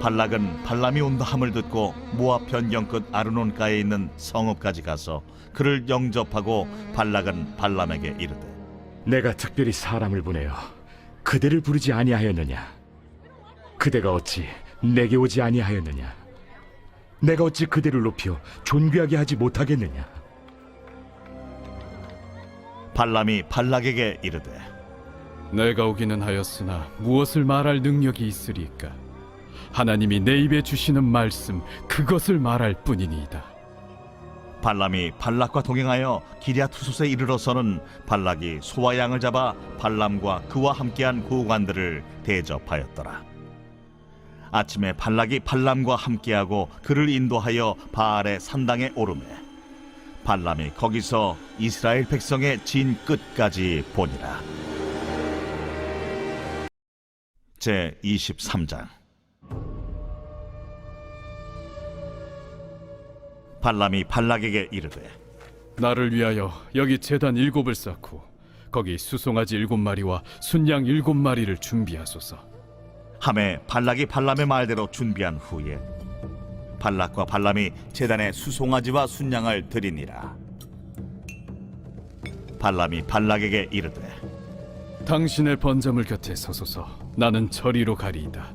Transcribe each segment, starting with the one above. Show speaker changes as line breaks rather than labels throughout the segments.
발락은 발람이 온다 함을 듣고 모압 변경 끝 아르논가에 있는 성읍까지 가서 그를 영접하고 발락은 발람에게 이르되
내가 특별히 사람을 보내어 그대를 부르지 아니하였느냐? 그대가 어찌 내게 오지 아니하였느냐? 내가 어찌 그대를 높여 존귀하게 하지 못하겠느냐?
발람이 발락에게 이르되
내가 오기는 하였으나 무엇을 말할 능력이 있으리까? 하나님이 내 입에 주시는 말씀 그것을 말할 뿐이니이다.
발람이 발락과 동행하여 기랴투솥에 이르러서는 발락이 소와 양을 잡아 발람과 그와 함께한 고관들을 대접하였더라. 아침에 발락이 발람과 함께하고 그를 인도하여 바알의 산당에 오르매 발람이 거기서 이스라엘 백성의 진 끝까지 보니라. 제 23장. 발람이 발락에게 이르되
나를 위하여 여기 제단 7을 쌓고 거기 수송아지 7마리와 순양 7마리를 준비하소서.
하매 발락이 발람의 말대로 준비한 후에 발락과 발람이 제단에 수송아지와 순양을 드리니라. 발람이 발락에게 이르되
당신의 번제물 곁에 서소서. 나는 저리로 가리이다.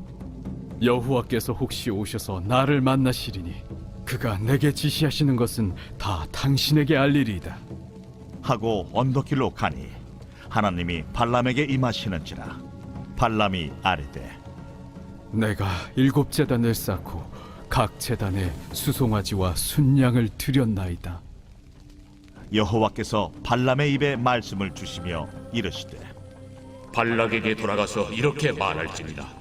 여호와께서 혹시 오셔서 나를 만나시리니 그가 내게 지시하시는 것은 다 당신에게 알리리이다.
하고 언덕길로 가니 하나님이 발람에게 임하시는지라. 발람이 아뢰되
내가 7제단을 쌓고 각 제단에 수송아지와 순양을 드렸나이다.
여호와께서 발람의 입에 말씀을 주시며 이르시되
발락에게 돌아가서 이렇게 말할지니라.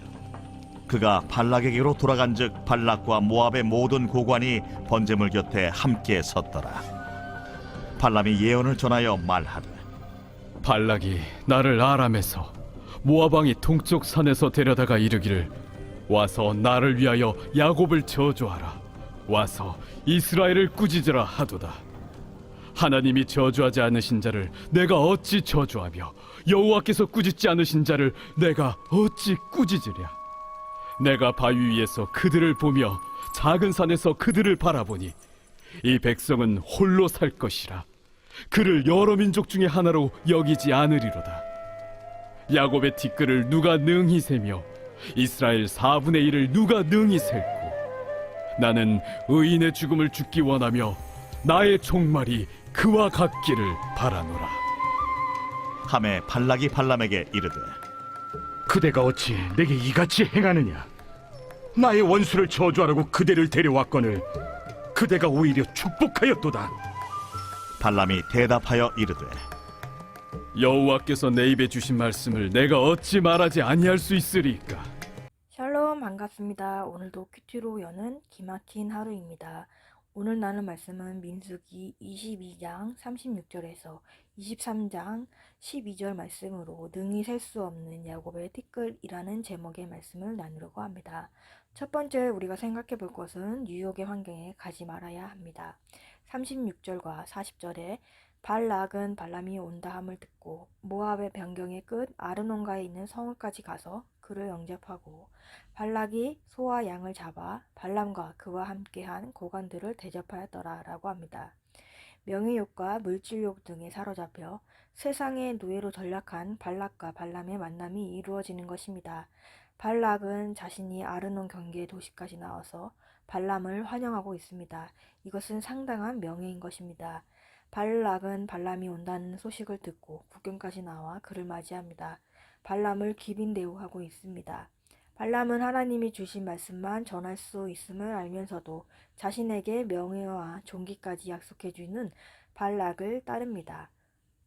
그가 발락에게로 돌아간즉 발락과 모압의 모든 고관이 번제물 곁에 함께 섰더라. 발람이 예언을 전하여 말하되
발락이 나를 아람에서 모압 왕이 동쪽 산에서 데려다가 이르기를 와서 나를 위하여 야곱을 저주하라. 와서 이스라엘을 꾸짖으라 하도다. 하나님이 저주하지 않으신 자를 내가 어찌 저주하며 여호와께서 꾸짖지 않으신 자를 내가 어찌 꾸짖으랴. 내가 바위 위에서 그들을 보며 작은 산에서 그들을 바라보니 이 백성은 홀로 살 것이라. 그를 여러 민족 중에 하나로 여기지 않으리로다. 야곱의 티끌을 누가 능히 세며 이스라엘 4분의 1을 누가 능히 셀고 나는 의인의 죽음을 죽기 원하며 나의 종말이 그와 같기를 바라노라.
하매 발락이 발람에게 이르되
그대가 어찌 내게 이같이 행하느냐? 나의 원수를 저주하라고 그대를 데려왔거늘 그대가 오히려 축복하였도다.
발람이 대답하여 이르되
여호와께서 내 입에 주신 말씀을 내가 어찌 말하지 아니할 수 있으리까?
샬롬, 반갑습니다. 오늘도 큐티로 여는 기막힌 하루입니다. 오늘 나눌 말씀은 민수기 22장 36절에서 23장 12절 말씀으로 능히 셀 수 없는 야곱의 티끌이라는 제목의 말씀을 나누려고 합니다. 첫 번째 우리가 생각해 볼 것은 뉴욕의 환경에 가지 말아야 합니다. 36절과 40절에 발락은 발람이 온다 함을 듣고 모압의 변경의 끝 아르논가에 있는 성읍까지 가서 그를 영접하고 발락이 소와 양을 잡아 발람과 그와 함께한 고관들을 대접하였더라 라고 합니다. 명예욕과 물질욕 등에 사로잡혀 세상의 노예로 전락한 발락과 발람의 만남이 이루어지는 것입니다. 발락은 자신이 아르논 경계의 도시까지 나와서 발람을 환영하고 있습니다. 이것은 상당한 명예인 것입니다. 발락은 발람이 온다는 소식을 듣고 국경까지 나와 그를 맞이합니다. 발람을 기빈 대우하고 있습니다. 발람은 하나님이 주신 말씀만 전할 수 있음을 알면서도 자신에게 명예와 존귀까지 약속해주는 발락을 따릅니다.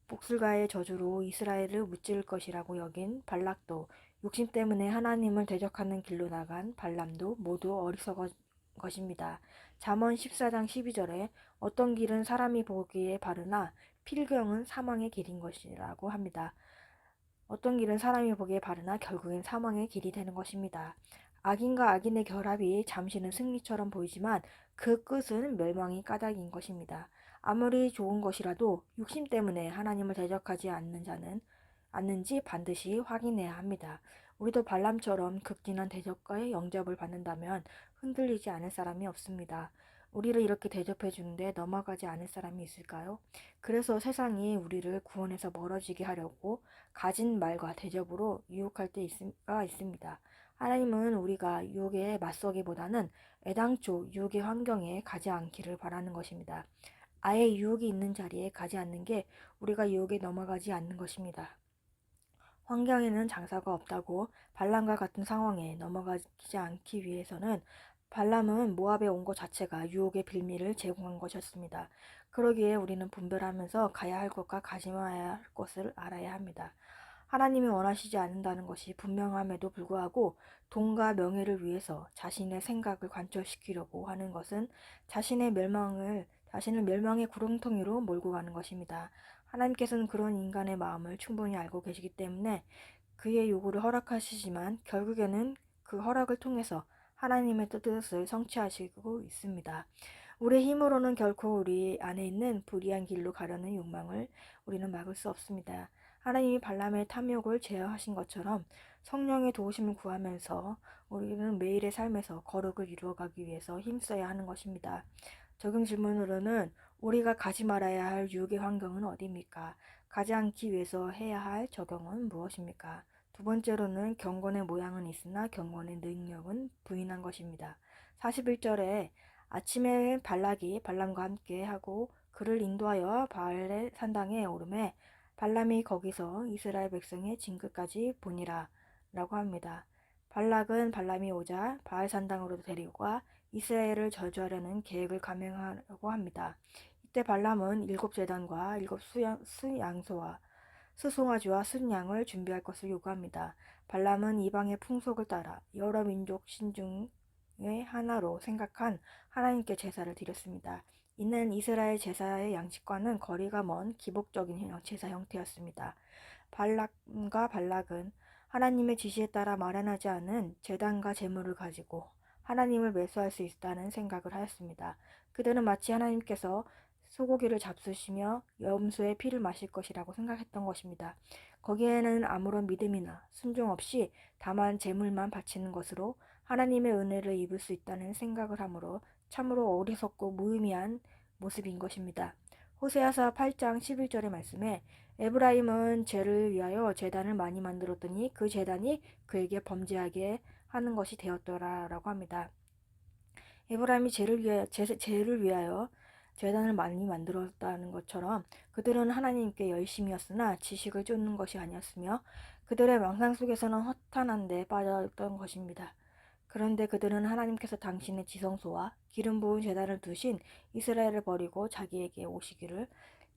복술가의 저주로 이스라엘을 무찌를 것이라고 여긴 발락도 욕심 때문에 하나님을 대적하는 길로 나간 발람도 모두 어리석은 것입니다. 잠언 14장 12절에 어떤 길은 사람이 보기에 바르나 필경은 사망의 길인 것이라고 합니다. 어떤 길은 사람이 보기에 바르나 결국엔 사망의 길이 되는 것입니다. 악인과 악인의 결합이 잠시는 승리처럼 보이지만 그 끝은 멸망이 까닭인 것입니다. 아무리 좋은 것이라도 욕심 때문에 하나님을 대적하지 않는 자는 않는지 반드시 확인해야 합니다. 우리도 발람처럼 극진한 대접과 영접을 받는다면 흔들리지 않을 사람이 없습니다. 우리를 이렇게 대접해 주는데 넘어가지 않을 사람이 있을까요? 그래서 세상이 우리를 구원에서 멀어지게 하려고 가진 말과 대접으로 유혹할 때가 있습니다. 하나님은 우리가 유혹에 맞서기보다는 애당초 유혹의 환경에 가지 않기를 바라는 것입니다. 아예 유혹이 있는 자리에 가지 않는 게 우리가 유혹에 넘어가지 않는 것입니다. 환경에는 장사가 없다고 발람과 같은 상황에 넘어가지 않기 위해서는 발람은 모압에 온 것 자체가 유혹의 빌미를 제공한 것이었습니다. 그러기에 우리는 분별하면서 가야 할 것과 가지 말아야 할 것을 알아야 합니다. 하나님이 원하시지 않는다는 것이 분명함에도 불구하고 돈과 명예를 위해서 자신의 생각을 관철시키려고 하는 것은 자신을 멸망의 구렁텅이로 몰고 가는 것입니다. 하나님께서는 그런 인간의 마음을 충분히 알고 계시기 때문에 그의 요구를 허락하시지만 결국에는 그 허락을 통해서 하나님의 뜻을 성취하시고 있습니다. 우리의 힘으로는 결코 우리 안에 있는 불의한 길로 가려는 욕망을 우리는 막을 수 없습니다. 하나님이 발람의 탐욕을 제어하신 것처럼 성령의 도우심을 구하면서 우리는 매일의 삶에서 거룩을 이루어가기 위해서 힘써야 하는 것입니다. 적용 질문으로는 우리가 가지 말아야 할 유혹의 환경은 어디입니까? 가지 않기 위해서 해야 할 적용은 무엇입니까? 두 번째로는 경건의 모양은 있으나 경건의 능력은 부인한 것입니다. 41절에 아침에 발락이 발람과 함께 하고 그를 인도하여 바알의 산당에 오르매 발람이 거기서 이스라엘 백성의 징크까지 보니라 라고 합니다. 발락은 발람이 오자 바알 산당으로 데리고 가 이스라엘을 저주하려는 계획을 감행하려고 합니다. 이때 발람은 7제단과 7수양소와 수송아지와 순양을 준비할 것을 요구합니다. 발람은 이방의 풍속을 따라 여러 민족 신중의 하나로 생각한 하나님께 제사를 드렸습니다. 이는 이스라엘 제사의 양식과는 거리가 먼 기복적인 제사 형태였습니다. 발람과 발락은 하나님의 지시에 따라 마련하지 않은 제단과 제물을 가지고 하나님을 매수할 수 있다는 생각을 하였습니다. 그들은 마치 하나님께서 소고기를 잡수시며 염소의 피를 마실 것이라고 생각했던 것입니다. 거기에는 아무런 믿음이나 순종 없이 다만 제물만 바치는 것으로 하나님의 은혜를 입을 수 있다는 생각을 하므로 참으로 어리석고 무의미한 모습인 것입니다. 호세아서 8장 11절의 말씀에 에브라임은 죄를 위하여 제단을 많이 만들었더니 그 제단이 그에게 범죄하게 하는 것이 되었더라라고 합니다. 에브라임이 죄를 위하여 제단을 많이 만들었다는 것처럼 그들은 하나님께 열심이었으나 지식을 쫓는 것이 아니었으며 그들의 망상 속에서는 허탄한 데 빠졌던 것입니다. 그런데 그들은 하나님께서 당신의 지성소와 기름 부은 제단을 두신 이스라엘을 버리고 자기에게 오시기를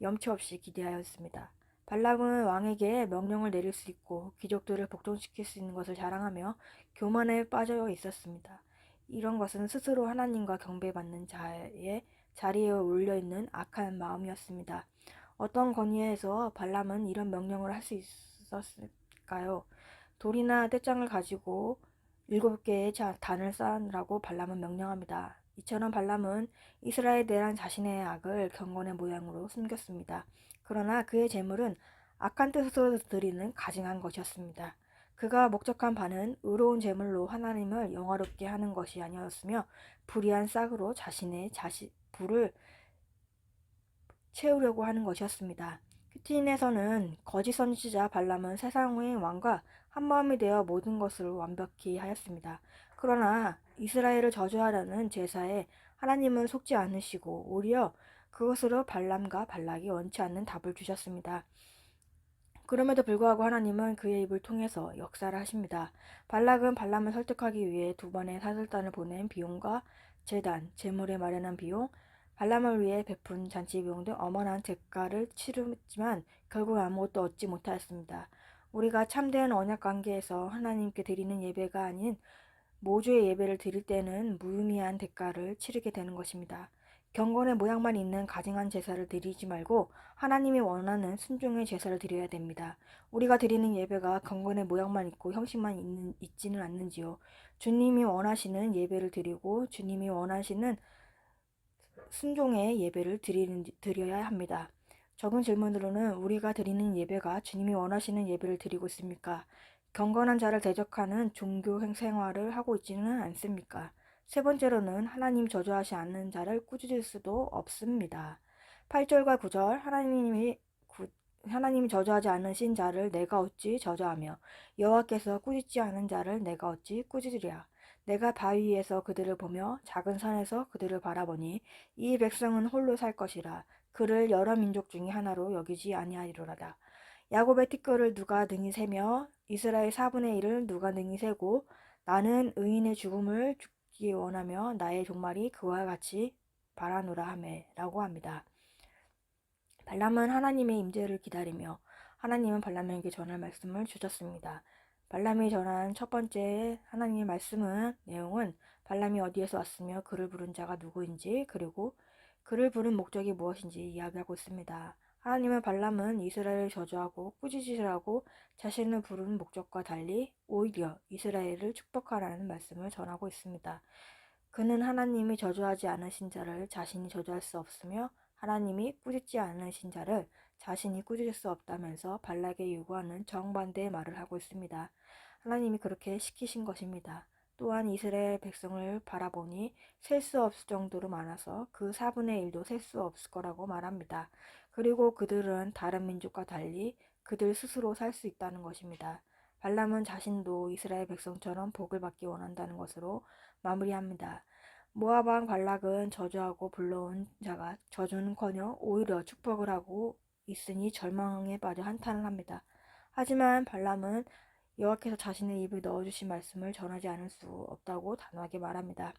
염치 없이 기대하였습니다. 발람은 왕에게 명령을 내릴 수 있고 귀족들을 복종시킬 수 있는 것을 자랑하며 교만에 빠져 있었습니다. 이런 것은 스스로 하나님과 경배받는 자의 자리에 올려있는 악한 마음이었습니다. 어떤 건의에서 발람은 이런 명령을 할 수 있었을까요? 돌이나 떼장을 가지고 7개의 단을 쌓으라고 발람은 명령합니다. 이처럼 발람은 이스라엘에 대한 자신의 악을 경건의 모양으로 숨겼습니다. 그러나 그의 재물은 악한 뜻으로 드리는 가증한 것이었습니다. 그가 목적한 바는 의로운 재물로 하나님을 영화롭게 하는 것이 아니었으며 불의한 싹으로 자신의 부를 채우려고 하는 것이었습니다. 큐티인에서는 거짓 선지자 발람은 세상의 왕과 한마음이 되어 모든 것을 완벽히 하였습니다. 그러나 이스라엘을 저주하려는 제사에 하나님은 속지 않으시고 오히려 그것으로 발람과 발락이 원치 않는 답을 주셨습니다. 그럼에도 불구하고 하나님은 그의 입을 통해서 역사를 하십니다. 발락은 발람을 설득하기 위해 2번의 사절단을 보낸 비용과 제단, 제물에 마련한 비용, 발람을 위해 베푼 잔치 비용 등 어마어마한 대가를 치르지만 결국 아무것도 얻지 못하였습니다. 우리가 참된 언약 관계에서 하나님께 드리는 예배가 아닌 모주의 예배를 드릴 때는 무의미한 대가를 치르게 되는 것입니다. 경건의 모양만 있는 가증한 제사를 드리지 말고 하나님이 원하는 순종의 제사를 드려야 됩니다. 우리가 드리는 예배가 경건의 모양만 있고 형식만 있지는 않는지요. 주님이 원하시는 예배를 드리고 주님이 원하시는 순종의 예배를 드려야 합니다. 적은 질문으로는 우리가 드리는 예배가 주님이 원하시는 예배를 드리고 있습니까? 경건한 자를 대적하는 종교 생활을 하고 있지는 않습니까? 세 번째로는 하나님 저주하지 않는 자를 꾸짖을 수도 없습니다. 8절과 9절 하나님이 저주하지 않으신 자를 내가 어찌 저주하며 여호와께서 꾸짖지 않은 자를 내가 어찌 꾸짖으랴. 내가 바위 위에서 그들을 보며 작은 산에서 그들을 바라보니 이 백성은 홀로 살 것이라. 그를 여러 민족 중에 하나로 여기지 아니하리로다. 야곱의 티끌을 누가 능히 세며 이스라엘 4분의 1을 누가 능히 세고 나는 의인의 죽음을 죽기 원하며 나의 종말이 그와 같이 바라노라 하매라고 합니다. 발람은 하나님의 임재를 기다리며 하나님은 발람에게 전할 말씀을 주셨습니다. 발람이 전한 첫 번째 하나님의 말씀은 내용은 발람이 어디에서 왔으며 그를 부른 자가 누구인지 그리고 그를 부른 목적이 무엇인지 이야기하고 있습니다. 하나님은 발람은 이스라엘을 저주하고 꾸짖으라고 자신을 부른 목적과 달리 오히려 이스라엘을 축복하라는 말씀을 전하고 있습니다. 그는 하나님이 저주하지 않으신 자를 자신이 저주할 수 없으며 하나님이 꾸짖지 않으신 자를 자신이 꾸짖을 수 없다면서 발락에 요구하는 정반대의 말을 하고 있습니다. 하나님이 그렇게 시키신 것입니다. 또한 이스라엘 백성을 바라보니 셀 수 없을 정도로 많아서 그 4분의 1도 셀 수 없을 거라고 말합니다. 그리고 그들은 다른 민족과 달리 그들 스스로 살 수 있다는 것입니다. 발람은 자신도 이스라엘 백성처럼 복을 받기 원한다는 것으로 마무리합니다. 모압 왕 발락은 저주하고 불러온 자가 저주는커녕 오히려 축복을 하고 있으니 절망에 빠져 한탄을 합니다. 하지만 발람은 여호와께서 자신의 입에 넣어주신 말씀을 전하지 않을 수 없다고 단호하게 말합니다.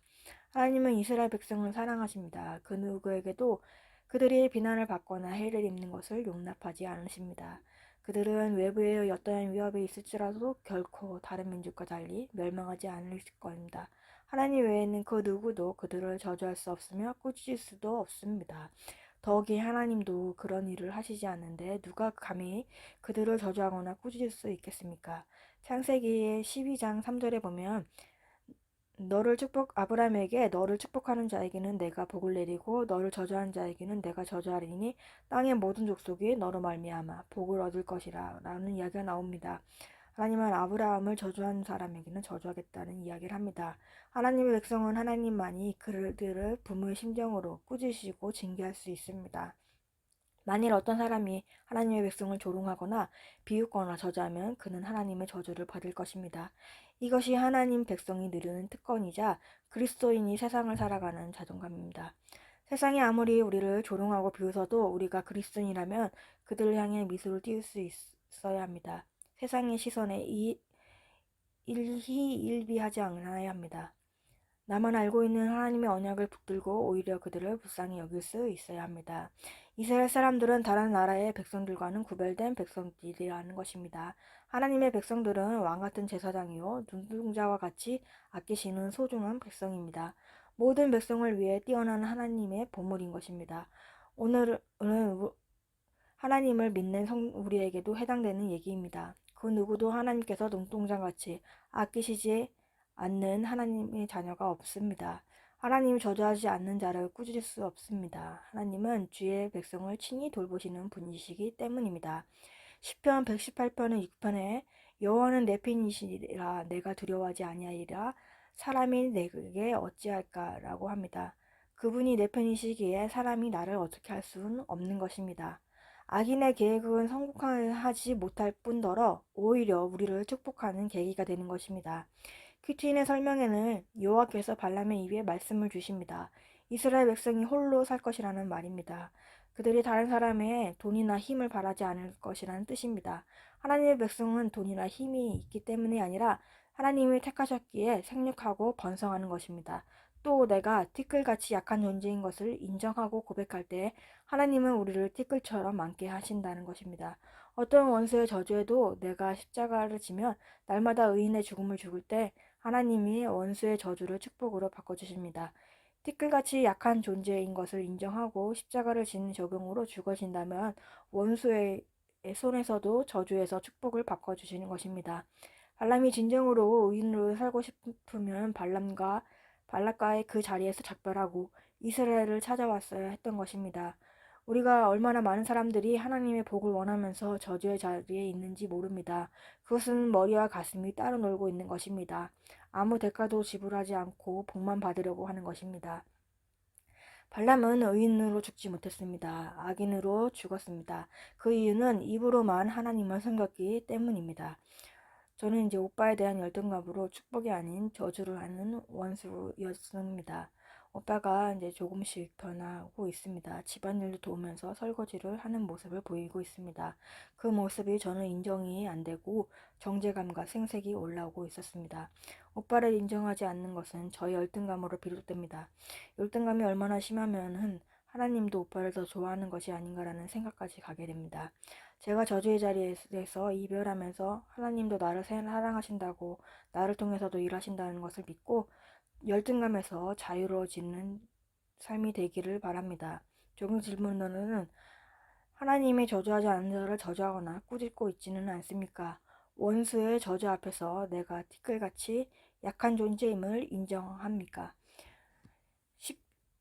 하나님은 이스라엘 백성을 사랑하십니다. 그 누구에게도 그들이 비난을 받거나 해를 입는 것을 용납하지 않으십니다. 그들은 외부의 어떠한 위협이 있을지라도 결코 다른 민족과 달리 멸망하지 않을 겁니다. 하나님 외에는 그 누구도 그들을 저주할 수 없으며 꾸짖을 수도 없습니다. 더욱이 하나님도 그런 일을 하시지 않는데 누가 감히 그들을 저주하거나 꾸짖을 수 있겠습니까? 창세기 12장 3절에 보면 아브라함에게 너를 축복하는 자에게는 내가 복을 내리고 너를 저주하는 자에게는 내가 저주하리니 땅의 모든 족속이 너로 말미암아 복을 얻을 것이라 라는 이야기가 나옵니다. 하나님은 아브라함을 저주한 사람에게는 저주하겠다는 이야기를 합니다. 하나님의 백성은 하나님만이 그들을 부모의 심정으로 꾸짖으시고 징계할 수 있습니다. 만일 어떤 사람이 하나님의 백성을 조롱하거나 비웃거나 저주하면 그는 하나님의 저주를 받을 것입니다. 이것이 하나님 백성이 누리는 특권이자 그리스도인이 세상을 살아가는 자존감입니다. 세상이 아무리 우리를 조롱하고 비웃어도 우리가 그리스도인이라면 그들을 향해 미소를 띄울 수 있어야 합니다. 세상의 시선에 일희일비하지 않아야 합니다. 나만 알고 있는 하나님의 언약을 붙들고 오히려 그들을 불쌍히 여길 수 있어야 합니다. 이스라엘 사람들은 다른 나라의 백성들과는 구별된 백성들이라는 것입니다. 하나님의 백성들은 왕같은 제사장이요 눈동자와 같이 아끼시는 소중한 백성입니다. 모든 백성을 위해 뛰어난 하나님의 보물인 것입니다. 오늘은 하나님을 믿는 우리에게도 해당되는 얘기입니다. 그 누구도 하나님께서 눈동자같이 아끼시지 않는 하나님의 자녀가 없습니다. 하나님 저주하지 않는 자를 꾸짖을 수 없습니다. 하나님은 주의 백성을 친히 돌보시는 분이시기 때문입니다. 시편 118편의 6편에 여호와는 내 편이시라 내가 두려워하지 아니하리라 사람이 내게 어찌할까라고 합니다. 그분이 내 편이시기에 사람이 나를 어떻게 할 수는 없는 것입니다. 악인의 계획은 성공하지 못할 뿐더러 오히려 우리를 축복하는 계기가 되는 것입니다. 큐티인의 설명에는 여호와께서 발람의 입에 말씀을 주십니다. 이스라엘 백성이 홀로 살 것이라는 말입니다. 그들이 다른 사람의 돈이나 힘을 바라지 않을 것이라는 뜻입니다. 하나님의 백성은 돈이나 힘이 있기 때문이 아니라 하나님이 택하셨기에 생육하고 번성하는 것입니다. 또 내가 티끌같이 약한 존재인 것을 인정하고 고백할 때 하나님은 우리를 티끌처럼 많게 하신다는 것입니다. 어떤 원수의 저주에도 내가 십자가를 지면 날마다 의인의 죽음을 죽을 때 하나님이 원수의 저주를 축복으로 바꿔주십니다. 티끌같이 약한 존재인 것을 인정하고 십자가를 지는 적용으로 죽어진다면 원수의 손에서도 저주에서 축복을 바꿔주시는 것입니다. 발람이 진정으로 의인으로 살고 싶으면 발락과의 그 자리에서 작별하고 이스라엘을 찾아왔어야 했던 것입니다. 우리가 얼마나 많은 사람들이 하나님의 복을 원하면서 저주의 자리에 있는지 모릅니다. 그것은 머리와 가슴이 따로 놀고 있는 것입니다. 아무 대가도 지불하지 않고 복만 받으려고 하는 것입니다. 발람은 의인으로 죽지 못했습니다. 악인으로 죽었습니다. 그 이유는 입으로만 하나님을 섬겼기 때문입니다. 저는 이제 오빠에 대한 열등감으로 축복이 아닌 저주를 하는 원수였습니다. 오빠가 이제 조금씩 변하고 있습니다. 집안일도 도우면서 설거지를 하는 모습을 보이고 있습니다. 그 모습이 저는 인정이 안 되고 정제감과 생색이 올라오고 있었습니다. 오빠를 인정하지 않는 것은 저의 열등감으로 비롯됩니다. 열등감이 얼마나 심하면은 하나님도 오빠를 더 좋아하는 것이 아닌가라는 생각까지 가게 됩니다. 제가 저주의 자리에서 이별하면서 하나님도 나를 사랑하신다고 나를 통해서도 일하신다는 것을 믿고 열등감에서 자유로워지는 삶이 되기를 바랍니다. 조금 질문으로는 하나님의 저주하지 않는 자를 저주하거나 꾸짖고 있지는 않습니까? 원수의 저주 앞에서 내가 티끌같이 약한 존재임을 인정합니까?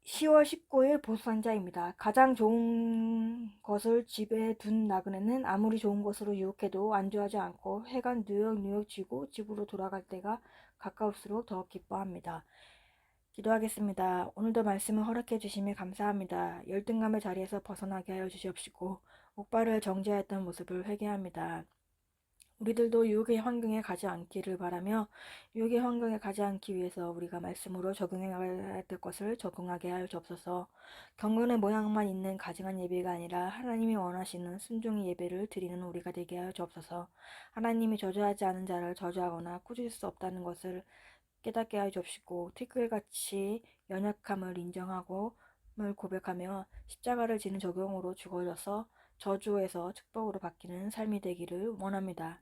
10월 19일 보수산자입니다. 가장 좋은 것을 집에 둔 나그네는 아무리 좋은 것으로 유혹해도 안주하지 않고 해가 뉴욕 지고 집으로 돌아갈 때가 가까울수록 더 기뻐합니다. 기도하겠습니다. 오늘도 말씀을 허락해 주심에 감사합니다. 열등감의 자리에서 벗어나게 하여 주시옵시고 옥바를 정죄했던 모습을 회개합니다. 우리들도 유혹의 환경에 가지 않기를 바라며 유혹의 환경에 가지 않기 위해서 우리가 말씀으로 적응해야 될 것을 적응하게 하여 주옵소서. 경건의 모양만 있는 가증한 예배가 아니라 하나님이 원하시는 순종의 예배를 드리는 우리가 되게 하여 주옵소서. 하나님이 저주하지 않은 자를 저주하거나 꾸짖을 수 없다는 것을 깨닫게 하여 주옵시고 티끌같이 연약함을 인정하고 고백하며 십자가를 지는 적용으로 죽어져서 저주에서 축복으로 바뀌는 삶이 되기를 원합니다.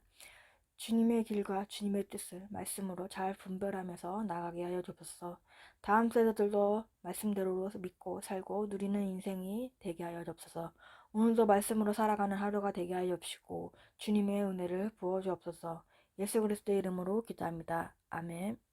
주님의 길과 주님의 뜻을 말씀으로 잘 분별하면서 나가게 하여 주옵소서. 다음 세대들도 말씀대로 믿고 살고 누리는 인생이 되게 하여 주옵소서. 오늘도 말씀으로 살아가는 하루가 되게 하여 주시고 주님의 은혜를 부어 주옵소서. 예수 그리스도의 이름으로 기도합니다. 아멘.